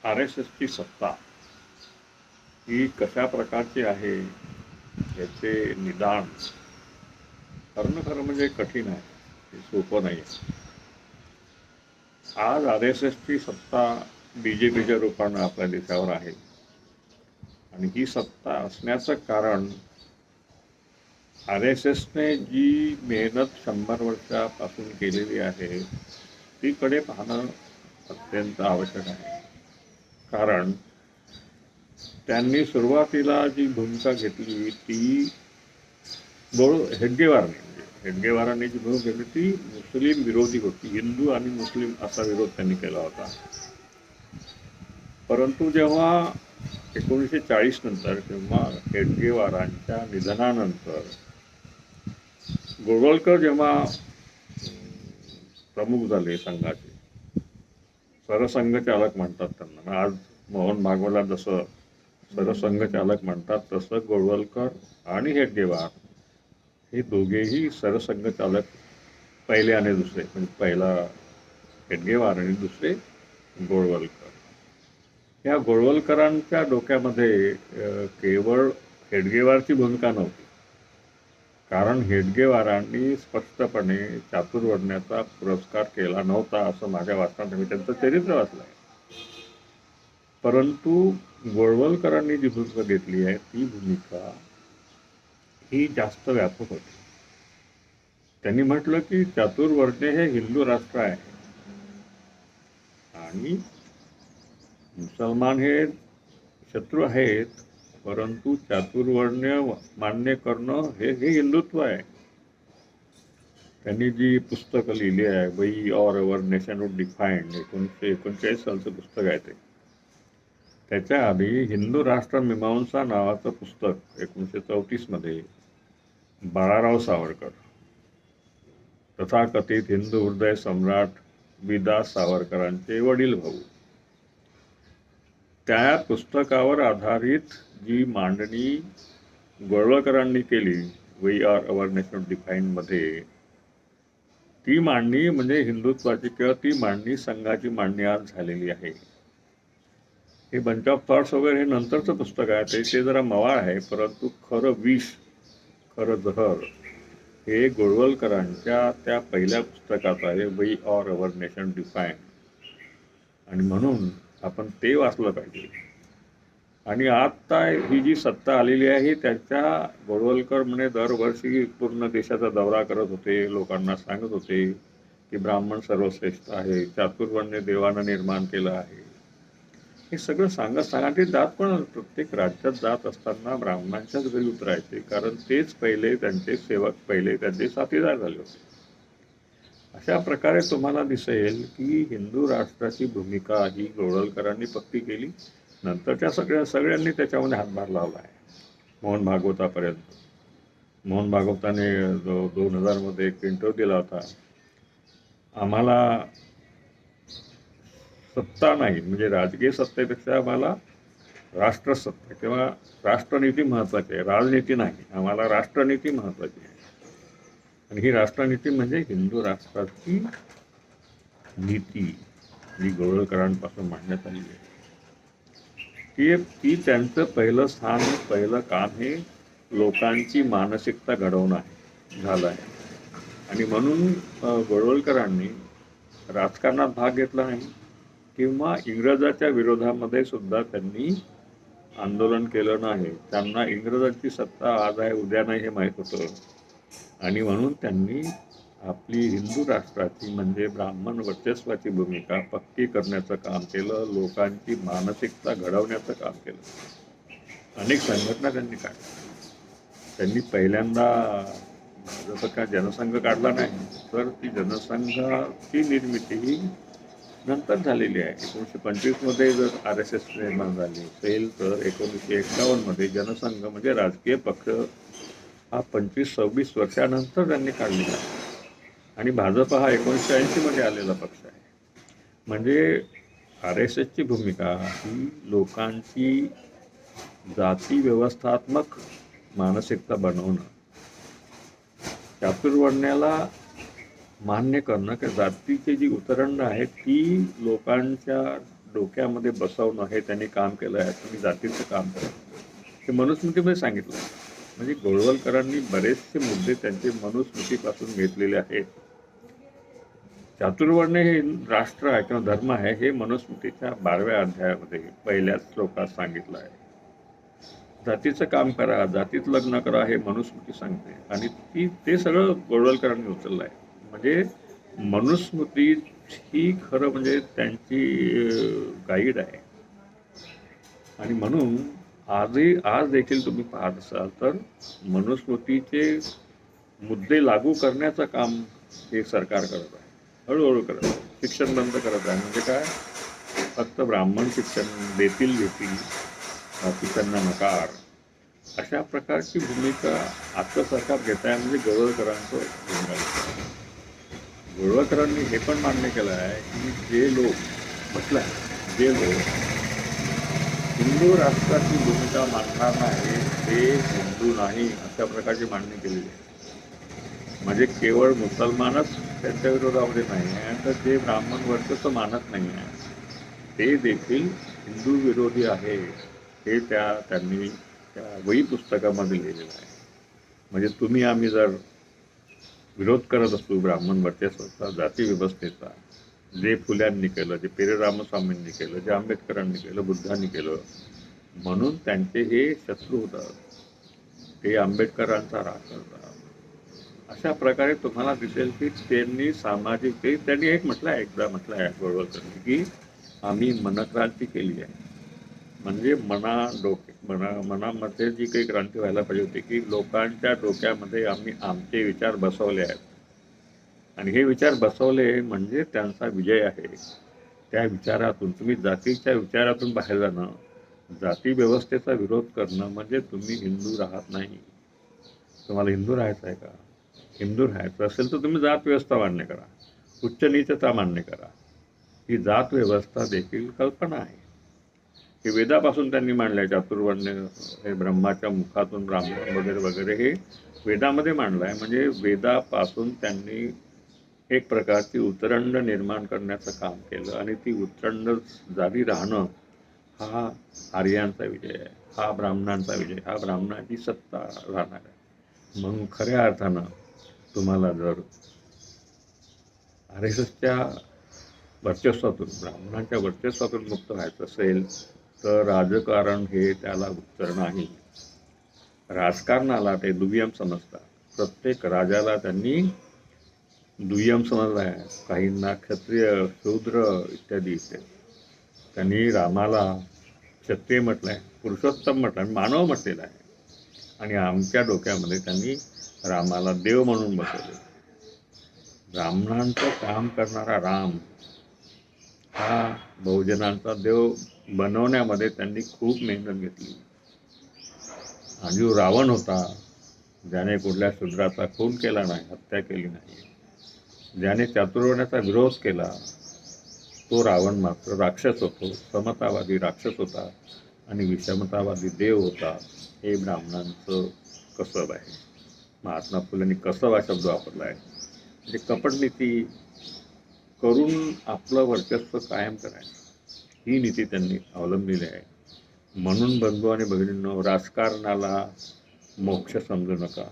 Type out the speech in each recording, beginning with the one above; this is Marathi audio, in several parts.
आर एस एसची सत्ता ही कशा प्रकारची आहे याचे निदान करणं खरं म्हणजे कठीण आहे, हे सोपं नाही आहे. आज आर एस एसची सत्ता बीजेपीच्या रूपानं आपल्या देशावर आहे आणि ही सत्ता असण्याचं कारण आर एस एसने जी मेहनत 100 वर्षापासून केलेली आहे ती कडे पाहणं अत्यंत आवश्यक आहे. कारण त्यांनी सुरुवातीला जी भूमिका घेतली ती हेडगेवारांनी जी भूमिका घेतली ती मुस्लिम विरोधी होती. हिंदू आणि मुस्लिम असा विरोध त्यांनी केला होता. परंतु जेव्हा 1940 नंतर किंवा हेडगेवारांच्या निधनानंतर गोळवलकर जेव्हा प्रमुख झाले संघाचे, सरसंघचालक म्हणतात त्यांना, आज मोहन भागवतला जसं सरसंघचालक म्हणतात तसं गोळवलकर आणि हेडगेवार हे दोघेही सरसंघचालक, पहिले आणि दुसरे, म्हणजे पहिला हेडगेवार आणि दुसरे गोळवलकर. या गोळवलकरांच्या डोक्यामध्ये केवळ हेडगेवारची भूमिका नव्हती. कारण हेडगेवारांनी स्पष्टपणे चातुर्वर्ण्याचा पुरस्कार केला नव्हता असं माझ्या वाचनात मी त्यांचं चरित्र वाचलं आहे. परंतु गोळवलकरांनी जी भूमिका घेतली आहे ती भूमिका ही जास्त व्यापक होती. त्यांनी म्हटलं की चातुर्वर्ण्य हे हिंदू राष्ट्र आहे आणि मुसलमान हे शत्रू आहेत, परंतु चातुर्वर्ण्य मान्य करणं हे हिंदुत्व आहे. त्यांनी जी पुस्तकं लिहिली आहे, we or our nationhood defined, 1939 सालचं पुस्तक आहे ते. त्याच्या आधी हिंदू राष्ट्र मीमांसा नावाचं पुस्तक 1934 मध्ये बाळाराव सावरकर, तथाकथित हिंदू हृदय सम्राट विदा सावरकरांचे वडील भाऊ, त्या पुस्तकावर आधारित जी मांडणी गोळवलकरांनी केली we are our national define मध्ये, ती मांडणी म्हणजे हिंदुत्वाची किंवा ती मांडणी संघाची मांडणी आज झालेली आहे. हे बंच ऑफ थॉट्स वगैरे हे नंतरचं पुस्तक आहे, ते जरा मवाळ आहे, परंतु खरं विष, खरं जहर हे गोळवलकरांच्या त्या पहिल्या पुस्तकात आहे, we are our nation define. आणि म्हणून आपण ते वाचलं पाहिजे. आणि आता ही जी सत्ता आलेली आहे त्याच्या गोळवलकर म्हणे दरवर्षी पूर्ण देशाचा दौरा करत होते, लोकांना सांगत होते की ब्राह्मण सर्वश्रेष्ठ आहे, चातुर्वर्ण्य देवानं निर्माण केलं आहे. हे सगळं सांगत ते जात पण प्रत्येक राज्यात जात असताना ब्राह्मणांच्याच घरी उतरायचे, कारण तेच पहिले त्यांचे सेवक, पहिले त्यांचे साथीदार झाले होते. अशा प्रकारे तुम्हाला दिसेल की हिंदू राष्ट्राची भूमिका ही गोळवलकरांनी पक्की केली. नंतरच्या सगळ्यांनी त्याच्यामध्ये हातभार लावला आहे, मोहन भागवतापर्यंत. मोहन भागवताने 2000 मध्ये एक इंटरव्ह्यू दिला होता, आम्हाला सत्ता नाही, म्हणजे राजकीय सत्तेपेक्षा आम्हाला राष्ट्रसत्ता किंवा राष्ट्रनीती महत्वाची आहे, राजनीती नाही, आम्हाला राष्ट्रनीती महत्वाची आहे. आणि ही राष्ट्रनीती म्हणजे हिंदू राष्ट्राची नीती जी गोळवलकरांपासून मांडण्यात आली आहे, ती त्यांचं पहिलं स्थान, पहिलं काम हे लोकांची मानसिकता घडवणं झालं आहे. आणि म्हणून गोळवलकरांनी राजकारणात भाग घेतला नाही किंवा इंग्रजाच्या विरोधामध्ये सुद्धा त्यांनी आंदोलन केलं नाही. त्यांना इंग्रजांची सत्ता आज आहे उद्या नाही हे माहीत होतं, आणि म्हणून त्यांनी आपली हिंदू राष्ट्राची म्हणजे ब्राह्मण वर्चस्वाची भूमिका पक्की करण्याचं काम केलं, लोकांची मानसिकता घडवण्याचं काम केलं. अनेक संघटना त्यांनी काढल्या. त्यांनी पहिल्यांदा जसं काय जनसंघ काढला नाही, तर ती जनसंघाची निर्मिती ही नंतर झालेली आहे. 1925 मध्ये जर आर एस एस निर्माण झाली असेल तर 1951 मध्ये जनसंघ म्हणजे राजकीय पक्ष हा 25-26 वर्षानंतर त्यांनी काढलेला आहे. आणि भाजप हा 1980 मध्ये आलेला पक्ष आहे. म्हणजे आर एस एसची भूमिका ही लोकांची जाती व्यवस्थात्मक मानसिकता बनवणं, चातुर्वर्ण्याला मान्य करणं, की जातीची जी उतरंड आहे ती लोकांच्या डोक्यामध्ये बसवणं हे त्यांनी काम केलं आहे. तुम्ही जातीचं काम करा हे मनुस्मृतीमध्ये सांगितलं. म्हणजे गोळवलकरांनी बरेचसे मुद्दे त्यांचे मनुस्मृतीपासून घेतलेले आहेत. चातुर्वर्ण्य हे राष्ट्र आहे किंवा धर्म आहे हे मनुस्मृतीच्या 12व्या अध्यायामध्ये पहिल्याच श्लोकात सांगितलं आहे. जातीचं काम करा, जातीत लग्न करा हे मनुस्मृती सांगते आणि ते सगळं गोळवलकरांनी उचललं आहे. म्हणजे मनुस्मृती ही खरं म्हणजे त्यांची गाईड आहे. आणि म्हणून आज देखील तुम्ही पाहत असाल तर मनुस्मृतीचे मुद्दे लागू करण्याचं काम हे सरकार करत आहे. हळूहळू करत आहे. शिक्षण बंद करत आहे. म्हणजे काय, फक्त ब्राह्मण शिक्षण घेतील बाकीच्यांना नकार, अशा प्रकारची भूमिका आजचं सरकार घेत आहे. म्हणजे गोळवलकरांचं भूमिका. गोळवलकरांनी हे पण मान्य केलं आहे की जे लोक हिंदू राष्ट्राची भूमिका मांडणार नाही ते हिंदू नाही अशा प्रकारची मांडणी केलेली आहे. म्हणजे केवळ मुसलमानच त्यांच्या विरोधामध्ये नाही आहे, तर जे ब्राह्मण वर्चस्व मानत नाही आहे ते देखील हिंदू विरोधी आहे हे त्यांनी त्या वही पुस्तकामध्ये लिहिलेलं आहे. म्हणजे तुम्ही आम्ही जर विरोध करत असतो ब्राह्मण वर्चस्वाचा, जाती व्यवस्थेचा, जे फुल्यांनी केलं, जे पेरे रामस्वामींनी केलं, जे आंबेडकरांनी केलं, बुद्धांनी केलं, म्हणून त्यांचे हे शत्रू होतात, ते आंबेडकरांचा राग करतात. अशा प्रकारे तुम्हाला दिसेल की त्यांनी त्यांनी एकदा म्हटलं आहे गोळवलकरांनी की आम्ही मनक्रांती केली आहे. म्हणजे मनामध्ये जी काही क्रांती व्हायला पाहिजे होती की लोकांच्या डोक्यामध्ये आम्ही आमचे विचार बसवले आहेत आणि हे विचार बसवले म्हणजे त्यांचा विजय आहे. त्या विचारातून तुम्ही जातीच्या विचारातून बाहेर जाणं, जाती व्यवस्थेचा विरोध करणं म्हणजे तुम्ही हिंदू राहत नाही. तुम्हाला हिंदू राहायचं आहे का? हिंदू राहायचं असेल तर तुम्ही जात व्यवस्था मान्य करा, उच्च नीचता मान्य करा. ही जात व्यवस्था देखील कल्पना आहे. हे वेदापासून त्यांनी मांडलंय. चातुर्वर्ण्य हे ब्रह्माच्या मुखातून ब्राह्मण वगैरे वगैरे हे वेदामध्ये मांडलं आहे. म्हणजे वेदापासून त्यांनी एक प्रकारची उतरंड निर्माण करण्याचं काम केलं आणि ती उतरंड जारी राहणं हा आर्यांचा विजय आहे, हा ब्राह्मणांचा विजय, हा ब्राह्मणाची सत्ता राहणार आहे. मग खऱ्या अर्थानं तुम्हाला जर RSSच्या वर्चस्वातून, ब्राह्मणांच्या वर्चस्वातून मुक्त व्हायचं असेल तर राजकारण हे त्याला उत्तर नाही. राजकारणाला ते दुय्यम समजतात. प्रत्येक राजाला त्यांनी दुय्यम समजलं आहे. काहींना क्षत्रिय, शूद्र इत्यादी इत्यादी. त्यांनी रामाला क्षत्रिय म्हटलंय, पुरुषोत्तम म्हटलं, मानव म्हटलेला आहे. आणि आमच्या डोक्यामध्ये त्यांनी रामाला देव म्हणून बसवले. ब्राह्मणांचं काम करणारा राम हा बहुजनांचा देव बनवण्यामध्ये त्यांनी खूप मेहनत घेतली. आणि जो रावण होता, ज्याने कुठल्या शूद्राचा खून केला नाही, हत्या केली नाही, ज्याने चातुर्वर्ण्याचा विरोध केला, तो रावण मात्र राक्षस होतो, समतावादी राक्षस होता आणि विषमतावादी देव होता. हे ब्राह्मणांचं कसब आहे. महात्मा फुलेंनी कसब हा शब्द वापरला आहे. म्हणजे कपटनीती करून आपलं वर्चस्व कायम करायचं ही नीती त्यांनी अवलंबलेली आहे. म्हणून बंधू आणि भगिनींनो, राजकारणाला मोक्ष समजू नका.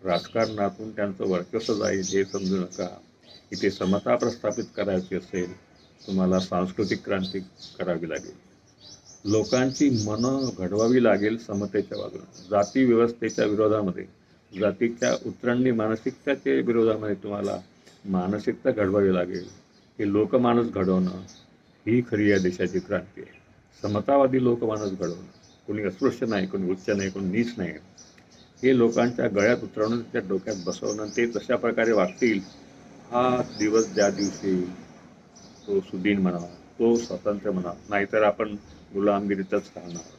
राजकारणातून त्यांचं वर्चस्व जाईल हे समजू नका. इथे समता प्रस्थापित करायची असेल तुम्हाला सांस्कृतिक क्रांती करावी लागेल. लोकांची मनं घडवावी लागेल समतेच्या बाजूने. जाती व्यवस्थेच्या विरोधामध्ये, जातीच्या उतरंडी मानसिकतेच्या विरोधामध्ये तुम्हाला मानसिकता घडवावी लागेल. हे लोकमानस घडवणं ही खरी या देशाची क्रांती आहे. समतावादी लोकमानस घडवणं, कोणी अस्पृश्य नाही, कोणी उच्च नाही, कोणी नीच नाही, हे लोकांच्या गळ्यात उतरवणं, त्या डोक्यात बसवणं, ते तशा प्रकारे वागतील हा दिवस ज्या दिवशी तो सुदीन म्हणा, तो स्वातंत्र्य म्हणा, नाहीतर आपण गुलामगिरीतच राहणार.